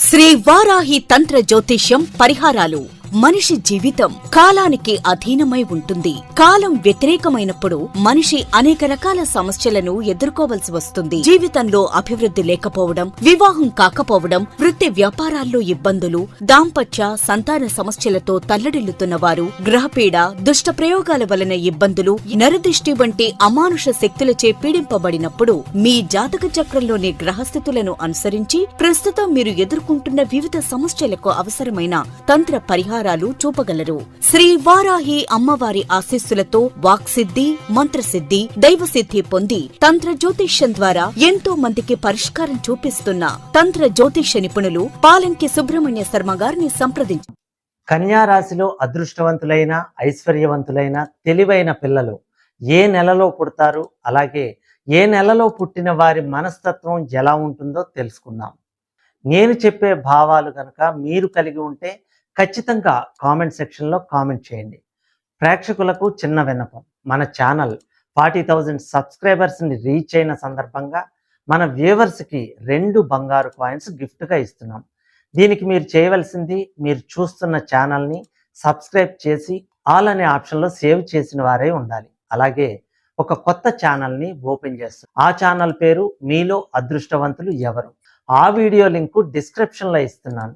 శ్రీ వారాహి తంత్ర జ్యోతిష్యం పరిహారాలు. మనిషి జీవితం కాలానికి అధీనమై ఉంటుంది. కాలం వ్యతిరేకమైనప్పుడు మనిషి అనేక రకాల సమస్యలను ఎదుర్కోవలసి వస్తుంది. జీవితంలో అభివృద్ధి లేకపోవడం, వివాహం కాకపోవడం, వృత్తి వ్యాపారాల్లో ఇబ్బందులు, దాంపత్య సంతాన సమస్యలతో తల్లడిల్లుతున్న వారు, గ్రహపీడ, దుష్ట ప్రయోగాల వలన ఇబ్బందులు, నరదిష్టి వంటి అమానుష శక్తులచే పీడింపబడినప్పుడు మీ జాతక చక్రంలోని గ్రహస్థితులను అనుసరించి ప్రస్తుతం మీరు ఎదుర్కొంటున్న వివిధ సమస్యలకు అవసరమైన తంత్ర పరిహారాలు చూపగలరు. శ్రీ వారాహి అమ్మవారి ఆశీస్సులతో వాక్సిద్ధి, మంత్రసిద్ధి, దైవసిద్ధి పొంది తంత్ర జ్యోతిష్యం ద్వారా ఎంతో మందికి పరిష్కారం చూపిస్తున్న తంత్ర జ్యోతిష్య నిపుణులు పాలంకి సుబ్రహ్మణ్య శర్మ గారిని సంప్రదించారు. కన్యా రాశిలో అదృష్టవంతులైన, ఐశ్వర్యవంతులైన, తెలివైన పిల్లలు ఏ నెలలో పుడతారు, అలాగే ఏ నెలలో పుట్టిన వారి మనస్తత్వం ఎలా ఉంటుందో తెలుసుకుందాం. నేను చెప్పే భావాలు కనుక మీరు కలిగి ఉంటే ఖచ్చితంగా కామెంట్ సెక్షన్లో కామెంట్ చేయండి. ప్రేక్షకులకు చిన్న విన్నపం, మన ఛానల్ 40,000 సబ్స్క్రైబర్స్ని రీచ్ అయిన సందర్భంగా మన వ్యూవర్స్కి 2 బంగారు కాయిన్స్ గిఫ్ట్గా ఇస్తున్నాం. దీనికి మీరు చేయవలసింది, మీరు చూస్తున్న ఛానల్ని సబ్స్క్రైబ్ చేసి ఆల్ అనే ఆప్షన్లో సేవ్ చేసిన వారే ఉండాలి. అలాగే ఒక కొత్త ఛానల్ని ఓపెన్ చేస్తాం. ఆ ఛానల్ పేరు మీలో అదృష్టవంతులు ఎవరు. ఆ వీడియో లింకు డిస్క్రిప్షన్లో ఇస్తున్నాను.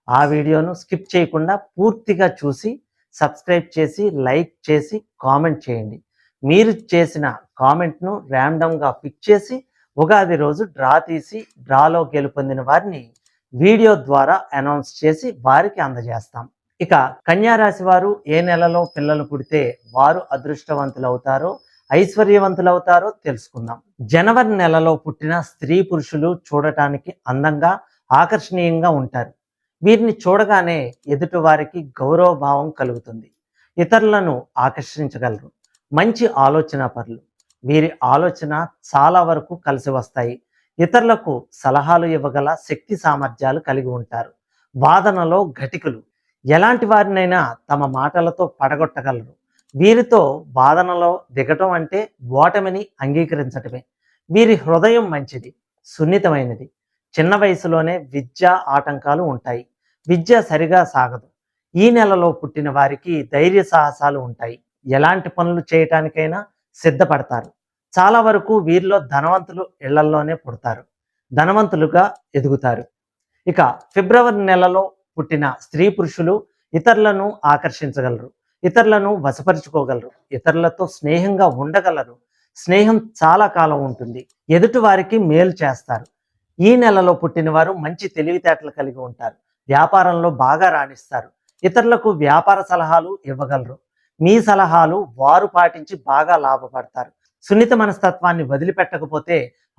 ఆ వీడియోను స్కిప్ చేయకుండా పూర్తిగా చూసి సబ్స్క్రైబ్ చేసి లైక్ చేసి కామెంట్ చేయండి. మీరు చేసిన కామెంట్ను ర్యాండమ్గా పిక్ చేసి ఉగాది రోజు డ్రా తీసి డ్రాలో గెలుపొందిన వారిని వీడియో ద్వారా అనౌన్స్ చేసి వారికి అందజేస్తాం. ఇక కన్యా రాశి వారు ఏ నెలలో పిల్లలు పుడితే వారు అదృష్టవంతులు అవుతారో, ఐశ్వర్యవంతులు అవుతారో తెలుసుకుందాం. జనవరి నెలలో పుట్టిన స్త్రీ పురుషులు చూడటానికి అందంగా, ఆకర్షణీయంగా ఉంటారు. వీరిని చూడగానే ఎదుటి వారికి గౌరవభావం కలుగుతుంది. ఇతరులను ఆకర్షించగలరు. మంచి ఆలోచన పరులు. వీరి ఆలోచన చాలా వరకు కలిసి వస్తాయి. ఇతరులకు సలహాలు ఇవ్వగల శక్తి సామర్థ్యాలు కలిగి ఉంటారు. వాదనలో ఘటికులు. ఎలాంటి వారినైనా తమ మాటలతో పడగొట్టగలరు. వీరితో వాదనలో దిగటం అంటే ఓటమిని అంగీకరించటమే. వీరి హృదయం మంచిది, సున్నితమైనది. చిన్న వయసులోనే విద్యా ఆటంకాలు ఉంటాయి. విద్య సరిగా సాగదు. ఈ నెలలో పుట్టిన వారికి ధైర్య సాహసాలు ఉంటాయి. ఎలాంటి పనులు చేయటానికైనా సిద్ధపడతారు. చాలా వరకు వీరిలో ధనవంతులు ఇళ్లల్లోనే పుడతారు. ధనవంతులుగా ఎదుగుతారు. ఇక ఫిబ్రవరి నెలలో పుట్టిన స్త్రీ పురుషులు ఇతరులను ఆకర్షించగలరు. ఇతరులను వశపరుచుకోగలరు. ఇతరులతో స్నేహంగా ఉండగలరు. స్నేహం చాలా కాలం ఉంటుంది. ఎదుటి వారికి మేలు చేస్తారు. ఈ నెలలో పుట్టిన వారు మంచి తెలివితేటలు కలిగి ఉంటారు. వ్యాపారంలో బాగా రాణిస్తారు. ఇతరులకు వ్యాపార సలహాలు ఇవ్వగలరు. మీ సలహాలు వారు పాటించి బాగా లాభపడతారు. సున్నిత మనస్తత్వాన్ని వదిలిపెట్టకపోతే,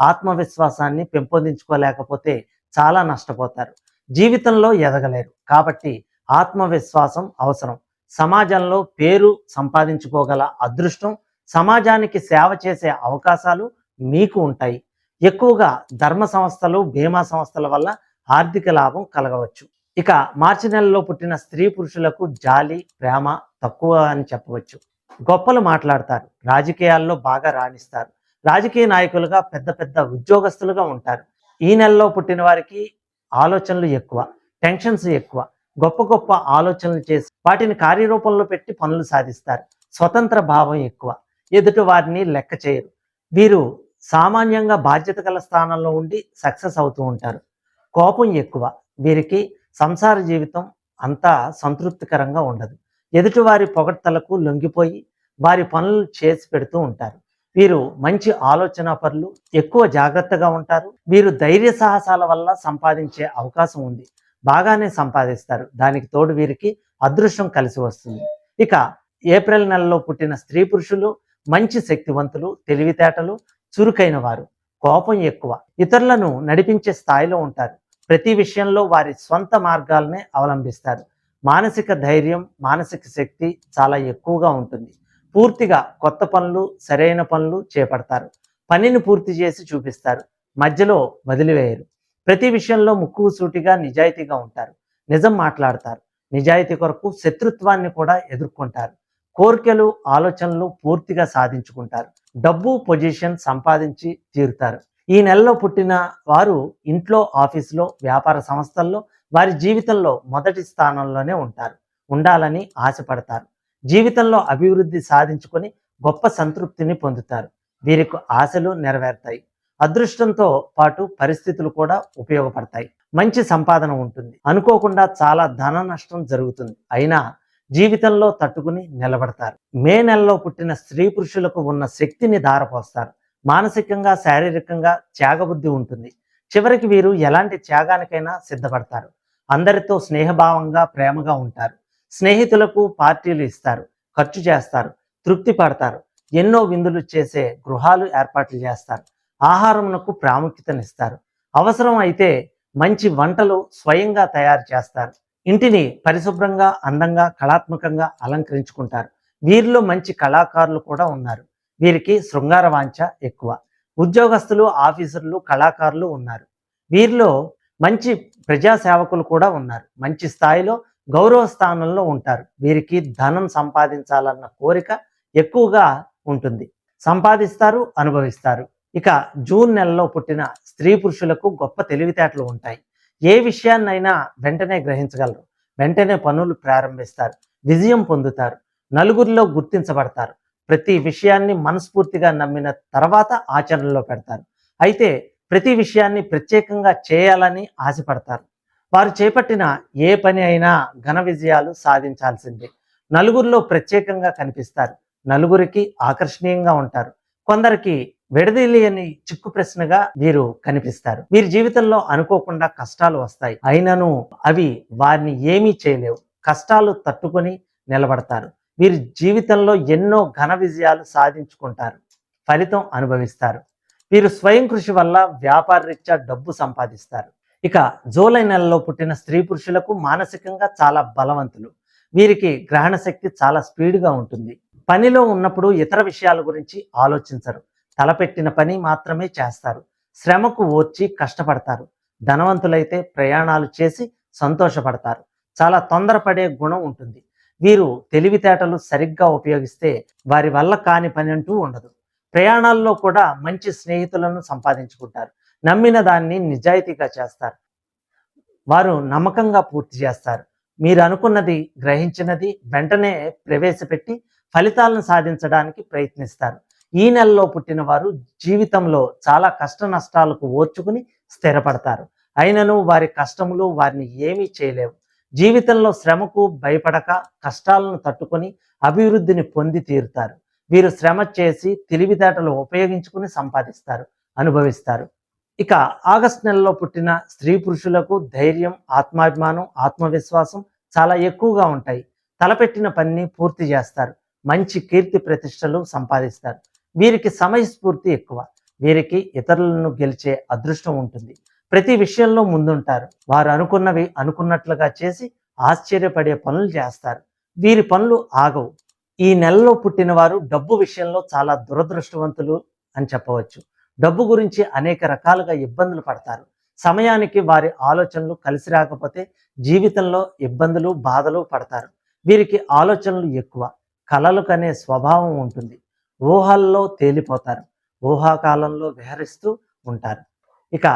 ఆత్మవిశ్వాసాన్ని పెంపొందించుకోలేకపోతే చాలా నష్టపోతారు. జీవితంలో ఎదగలేరు. కాబట్టి ఆత్మవిశ్వాసం అవసరం. సమాజంలో పేరు సంపాదించుకోగల అదృష్టం, సమాజానికి సేవ చేసే అవకాశాలు మీకు ఉంటాయి. ఎక్కువగా ధర్మ సంస్థలు, బీమా సంస్థల వల్ల ఆర్థిక లాభం కలగవచ్చు. ఇక మార్చి నెలలో పుట్టిన స్త్రీ పురుషులకు జాలి, ప్రేమ తక్కువ అని చెప్పవచ్చు. గొప్పలు మాట్లాడతారు. రాజకీయాల్లో బాగా రాణిస్తారు. రాజకీయ నాయకులుగా, పెద్ద పెద్ద ఉద్యోగస్తులుగా ఉంటారు. ఈ నెలలో పుట్టిన వారికి ఆలోచనలు ఎక్కువ, టెన్షన్స్ ఎక్కువ. గొప్ప గొప్ప ఆలోచనలు చేసి వాటిని కార్యరూపంలో పెట్టి పనులు సాధిస్తారు. స్వతంత్ర భావం ఎక్కువ. ఎదుటి వారిని లెక్క చేయరు. వీరు సామాన్యంగా బాధ్యత గల స్థానంలో ఉండి సక్సెస్ అవుతూ ఉంటారు. కోపం ఎక్కువ. వీరికి సంసార జీవితం అంతా సంతృప్తికరంగా ఉండదు. ఎదుటివారి పొగడ్తలకు లొంగిపోయి వారి పనులు చేసి పెడుతూ ఉంటారు. వీరు మంచి ఆలోచన పరులు, ఎక్కువ జాగ్రత్తగా ఉంటారు. వీరు ధైర్య సాహసాల వల్ల సంపాదించే అవకాశం ఉంది. బాగానే సంపాదిస్తారు. దానికి తోడు వీరికి అదృష్టం కలిసి వస్తుంది. ఇక ఏప్రిల్ నెలలో పుట్టిన స్త్రీ పురుషులు మంచి శక్తివంతులు, తెలివితేటలు, చురుకైన వారు. కోపం ఎక్కువ. ఇతరులను నడిపించే స్థాయిలో ఉంటారు. ప్రతి విషయంలో వారి స్వంత మార్గాలనే అవలంబిస్తారు. మానసిక ధైర్యం, మానసిక శక్తి చాలా ఎక్కువగా ఉంటుంది. పూర్తిగా కొత్త పనులు, సరైన పనులు చేపడతారు. పనిని పూర్తి చేసి చూపిస్తారు. మధ్యలో వదిలివేయరు. ప్రతి విషయంలో ముక్కుకు సూటిగా, నిజాయితీగా ఉంటారు. నిజం మాట్లాడతారు. నిజాయితీ కొరకు శత్రుత్వాన్ని కూడా ఎదుర్కొంటారు. కోరికలు, ఆలోచనలు పూర్తిగా సాధించుకుంటారు. డబ్బు, పొజిషన్ సంపాదించి తీరుతారు. ఈ నెలలో పుట్టిన వారు ఇంట్లో, ఆఫీసులో, వ్యాపార సంస్థల్లో వారి జీవితంలో మొదటి స్థానంలోనే ఉండాలని ఆశపడతారు. జీవితంలో అభివృద్ధి సాధించుకొని గొప్ప సంతృప్తిని పొందుతారు. వీరికి ఆశలు నెరవేరుతాయి. అదృష్టంతో పాటు పరిస్థితులు కూడా ఉపయోగపడతాయి. మంచి సంపాదన ఉంటుంది. అనుకోకుండా చాలా ధన నష్టం జరుగుతుంది. అయినా జీవితంలో తట్టుకుని నిలబడతారు. మే నెలలో పుట్టిన స్త్రీ పురుషులకు ఉన్న శక్తిని ధారపోస్తారు. మానసికంగా, శారీరకంగా త్యాగబుద్ధి ఉంటుంది. చివరికి వీరు ఎలాంటి త్యాగానికైనా సిద్ధపడతారు. అందరితో స్నేహభావంగా, ప్రేమగా ఉంటారు. స్నేహితులకు పార్టీలు ఇస్తారు, ఖర్చు చేస్తారు, తృప్తి పడతారు. ఎన్నో విందులు చేసే గృహాలు ఏర్పాట్లు చేస్తారు. ఆహారమునకు ప్రాముఖ్యతనిస్తారు. అవసరం అయితే మంచి వంటలు స్వయంగా తయారు చేస్తారు. ఇంటిని పరిశుభ్రంగా, అందంగా, కళాత్మకంగా అలంకరించుకుంటారు. వీరిలో మంచి కళాకారులు కూడా ఉన్నారు. వీరికి శృంగార వాంఛ ఎక్కువ. ఉద్యోగస్తులు, ఆఫీసర్లు, కళాకారులు ఉన్నారు. వీరిలో మంచి ప్రజాసేవకులు కూడా ఉన్నారు. మంచి స్థాయిలో గౌరవ స్థానంలో ఉంటారు. వీరికి ధనం సంపాదించాలన్న కోరిక ఎక్కువగా ఉంటుంది. సంపాదిస్తారు, అనుభవిస్తారు. ఇక జూన్ నెలలో పుట్టిన స్త్రీ పురుషులకు గొప్ప తెలివితేటలు ఉంటాయి. ఏ విషయాన్నైనా వెంటనే గ్రహించగలరు. వెంటనే పనులు ప్రారంభిస్తారు. విజయం పొందుతారు. నలుగురిలో గుర్తించబడతారు. ప్రతి విషయాన్ని మనస్ఫూర్తిగా నమ్మిన తర్వాత ఆచరణలో పెడతారు. అయితే ప్రతి విషయాన్ని ప్రత్యేకంగా చేయాలని ఆశపడతారు. వారు చేపట్టిన ఏ పని అయినా ఘన విజయాలు సాధించాల్సిందే. నలుగురిలో ప్రత్యేకంగా కనిపిస్తారు. నలుగురికి ఆకర్షణీయంగా ఉంటారు. కొందరికి విడదీయని చిక్కు ప్రశ్నగా వీరు కనిపిస్తారు. వీరి జీవితంలో అనుకోకుండా కష్టాలు వస్తాయి. అయినను అవి వారిని ఏమీ చేయలేవు. కష్టాలు తట్టుకొని నిలబడతారు. వీరి జీవితంలో ఎన్నో ఘన విజయాలు సాధించుకుంటారు. ఫలితం అనుభవిస్తారు. వీరు స్వయం కృషి వల్ల వ్యాపార రీత్యా డబ్బు సంపాదిస్తారు. ఇక జూలై నెలలో పుట్టిన స్త్రీ పురుషులకు మానసికంగా చాలా బలవంతులు. వీరికి గ్రహణ శక్తి చాలా స్పీడ్గా ఉంటుంది. పనిలో ఉన్నప్పుడు ఇతర విషయాల గురించి ఆలోచించరు. తలపెట్టిన పని మాత్రమే చేస్తారు. శ్రమకు ఓర్చి కష్టపడతారు. ధనవంతులైతే ప్రయాణాలు చేసి సంతోషపడతారు. చాలా తొందరపడే గుణం ఉంటుంది. వీరు తెలివితేటలు సరిగ్గా ఉపయోగిస్తే వారి వల్ల కాని పని అంటూ ఉండదు. ప్రయాణాల్లో కూడా మంచి స్నేహితులను సంపాదించుకుంటారు. నమ్మిన దాన్ని నిజాయితీగా చేస్తారు. వారు నమ్మకంగా పూర్తి చేస్తారు. మీరు అనుకున్నది, గ్రహించినది వెంటనే ప్రవేశపెట్టి ఫలితాలను సాధించడానికి ప్రయత్నిస్తారు. ఈ నెలలో పుట్టిన వారు జీవితంలో చాలా కష్ట నష్టాలకు ఓర్చుకుని స్థిరపడతారు. అయినను వారి కష్టములు వారిని ఏమీ చేయలేవు. జీవితంలో శ్రమకు భయపడక కష్టాలను తట్టుకొని అభివృద్ధిని పొంది తీరుతారు. వీరు శ్రమ చేసి తెలివితేటలు ఉపయోగించుకుని సంపాదిస్తారు, అనుభవిస్తారు. ఇక ఆగస్టు నెలలో పుట్టిన స్త్రీ పురుషులకు ధైర్యం, ఆత్మాభిమానం, ఆత్మవిశ్వాసం చాలా ఎక్కువగా ఉంటాయి. తలపెట్టిన పనిని పూర్తి చేస్తారు. మంచి కీర్తి ప్రతిష్టలు సంపాదిస్తారు. వీరికి సమయస్ఫూర్తి ఎక్కువ. వీరికి ఇతరులను గెలిచే అదృష్టం ఉంటుంది. ప్రతి విషయంలో ముందుంటారు. వారు అనుకున్నవి అనుకున్నట్లుగా చేసి ఆశ్చర్యపడే పనులు చేస్తారు. వీరి పనులు ఆగవు. ఈ నెలలో పుట్టిన వారు డబ్బు విషయంలో చాలా దురదృష్టవంతులు అని చెప్పవచ్చు. డబ్బు గురించి అనేక రకాలుగా ఇబ్బందులు పడతారు. సమయానికి వారి ఆలోచనలు కలిసి రాకపోతే జీవితంలో ఇబ్బందులు, బాధలు పడతారు. వీరికి ఆలోచనలు ఎక్కువ. కలలు కనే స్వభావం ఉంటుంది. ఊహల్లో తేలిపోతారు. ఊహాకాలంలో విహరిస్తూ ఉంటారు. ఇక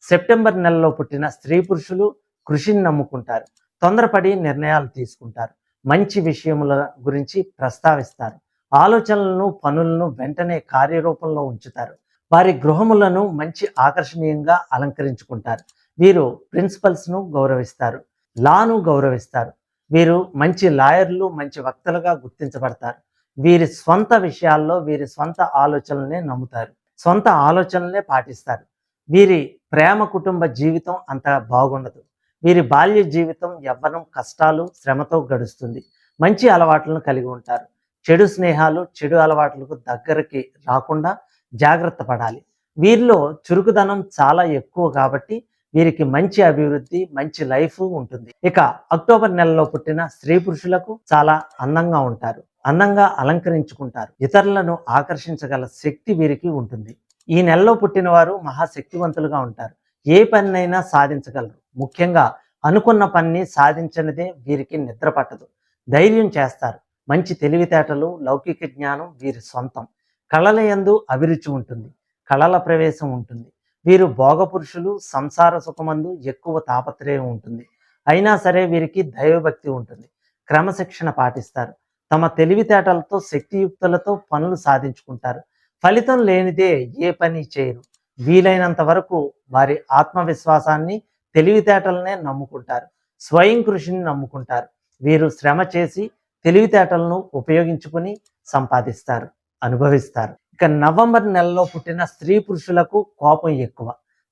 సెప్టెంబర్ నెలలో పుట్టిన స్త్రీ పురుషులు కృషిని నమ్ముకుంటారు. తొందరపడి నిర్ణయాలు తీసుకుంటారు. మంచి విషయముల గురించి ప్రస్తావిస్తారు. ఆలోచనలను, పనులను వెంటనే కార్యరూపంలో ఉంచుతారు. వారి గృహములను మంచి ఆకర్షణీయంగా అలంకరించుకుంటారు. వీరు ప్రిన్సిపల్స్ను గౌరవిస్తారు, లాను గౌరవిస్తారు. వీరు మంచి లాయర్లు, మంచి వక్తలుగా గుర్తించబడతారు. వీరి స్వంత విషయాల్లో వీరి స్వంత ఆలోచనలనే నమ్ముతారు. సొంత ఆలోచనలనే పాటిస్తారు. వీరి ప్రేమ కుటుంబ జీవితం అంత బాగుండదు. వీరి బాల్య జీవితం, యవ్వనం కష్టాలు, శ్రమతో గడుస్తుంది. మంచి అలవాట్లను కలిగి ఉంటారు. చెడు స్నేహాలు, చెడు అలవాట్లకు దగ్గరికి రాకుండా జాగ్రత్త పడాలి. వీరిలో చురుకుదనం చాలా ఎక్కువ కాబట్టి వీరికి మంచి అభివృద్ధి, మంచి లైఫ్ ఉంటుంది. ఇక అక్టోబర్ నెలలో పుట్టిన స్త్రీ పురుషులకు చాలా అందంగా ఉంటారు. అందంగా అలంకరించుకుంటారు. ఇతరులను ఆకర్షించగల శక్తి వీరికి ఉంటుంది. ఈ నెలలో పుట్టిన వారు మహాశక్తివంతులుగా ఉంటారు. ఏ పనినైనా సాధించగలరు. ముఖ్యంగా అనుకున్న పనిని సాధించనిదే వీరికి నిద్ర పట్టదు. ధైర్యం చేస్తారు. మంచి తెలివితేటలు, లౌకిక జ్ఞానం వీరి సొంతం. కళల యందు అభిరుచి ఉంటుంది. కళల ప్రవేశం ఉంటుంది. వీరు భోగపురుషులు, సంసార సుఖమందు ఎక్కువ తాపత్రయం ఉంటుంది. అయినా సరే వీరికి దైవభక్తి ఉంటుంది. క్రమశిక్షణ పాటిస్తారు. తమ తెలివితేటలతో, శక్తియుక్తులతో పనులు సాధించుకుంటారు. ఫలితం లేనిదే ఏ పని చేయరు. వీలైనంత వరకు వారి ఆత్మవిశ్వాసాన్ని, తెలివితేటలనే నమ్ముకుంటారు. స్వయం కృషిని నమ్ముకుంటారు. వీరు శ్రమ చేసి తెలివితేటలను ఉపయోగించుకుని సంపాదిస్తారు, అనుభవిస్తారు. ఇక నవంబర్ నెలలో పుట్టిన స్త్రీ పురుషులకు కోపం ఎక్కువ,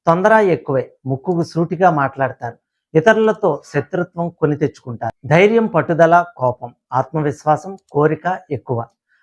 తొందర ఎక్కువే, ముక్కుకు సూటిగా మాట్లాడతారు. ఇతరులతో శత్రుత్వం కొని తెచ్చుకుంటారు. ధైర్యం, పట్టుదల, కోపం, ఆత్మవిశ్వాసం, కోరిక ఎక్కువ.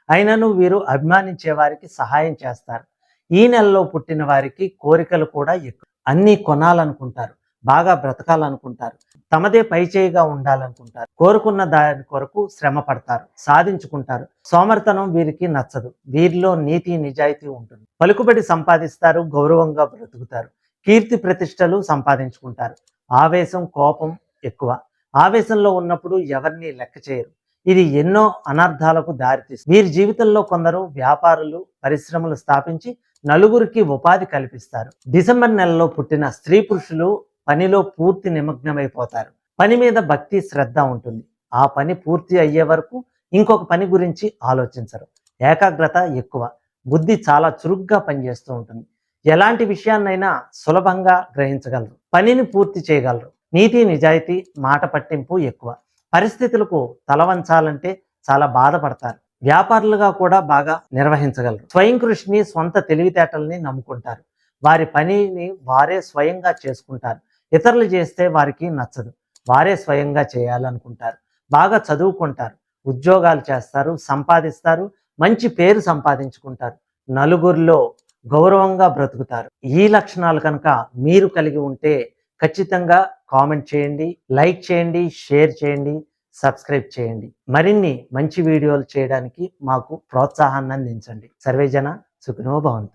అయినను వీరు అభిమానించే వారికి సహాయం చేస్తారు. ఈ నెలలో పుట్టిన వారికి కోరికలు కూడా ఎక్కువ. అన్నీ కొనాలనుకుంటారు, బాగా బ్రతకాలనుకుంటారు, తమదే పైచేయిగా ఉండాలనుకుంటారు. కోరుకున్న దాని కొరకు శ్రమ పడతారు, సాధించుకుంటారు. సోమరితనం వీరికి నచ్చదు. వీరిలో నీతి, నిజాయితీ ఉంటుంది. పలుకుబడి సంపాదిస్తారు, గౌరవంగా బ్రతుకుతారు. కీర్తి ప్రతిష్టలు సంపాదించుకుంటారు. ఆవేశం, కోపం ఎక్కువ. ఆవేశంలో ఉన్నప్పుడు ఎవరిని లెక్క చేయరు. ఇది ఎన్నో అనర్థాలకు దారితీస్తుంది. వీరి జీవితంలో కొందరు వ్యాపారులు, పరిశ్రమలు స్థాపించి నలుగురికి ఉపాధి కల్పిస్తారు. డిసెంబర్ నెలలో పుట్టిన స్త్రీ పురుషులు పనిలో పూర్తి నిమగ్నమైపోతారు. పని మీద భక్తి, శ్రద్ధ ఉంటుంది. ఆ పని పూర్తి అయ్యే వరకు ఇంకొక పని గురించి ఆలోచించరు. ఏకాగ్రత ఎక్కువ. బుద్ధి చాలా చురుగ్గా పనిచేస్తూ ఉంటుంది. ఎలాంటి విషయాన్నైనా సులభంగా గ్రహించగలరు. పనిని పూర్తి చేయగలరు. నీతి, నిజాయితీ, మాట పట్టింపు ఎక్కువ. పరిస్థితులకు తలవంచాలంటే చాలా బాధపడతారు. వ్యాపారులుగా కూడా బాగా నిర్వహించగలరు. స్వయం కృషిని, సొంత తెలివితేటల్ని నమ్ముకుంటారు. వారి పనిని వారే స్వయంగా చేసుకుంటారు. ఇతరులు చేస్తే వారికి నచ్చదు. వారే స్వయంగా చేయాలనుకుంటారు. బాగా చదువుకుంటారు, ఉద్యోగాలు చేస్తారు, సంపాదిస్తారు, మంచి పేరు సంపాదించుకుంటారు. నలుగురిలో గౌరవంగా బ్రతుకుతారు. ఈ లక్షణాలు కనుక మీరు కలిగి ఉంటే ఖచ్చితంగా కామెంట్ చేయండి, లైక్ చేయండి, షేర్ చేయండి, సబ్స్క్రైబ్ చేయండి. మరిన్ని మంచి వీడియోలు చేయడానికి మాకు ప్రోత్సాహాన్ని అందించండి. సర్వేజన సుఖినో భవంతు.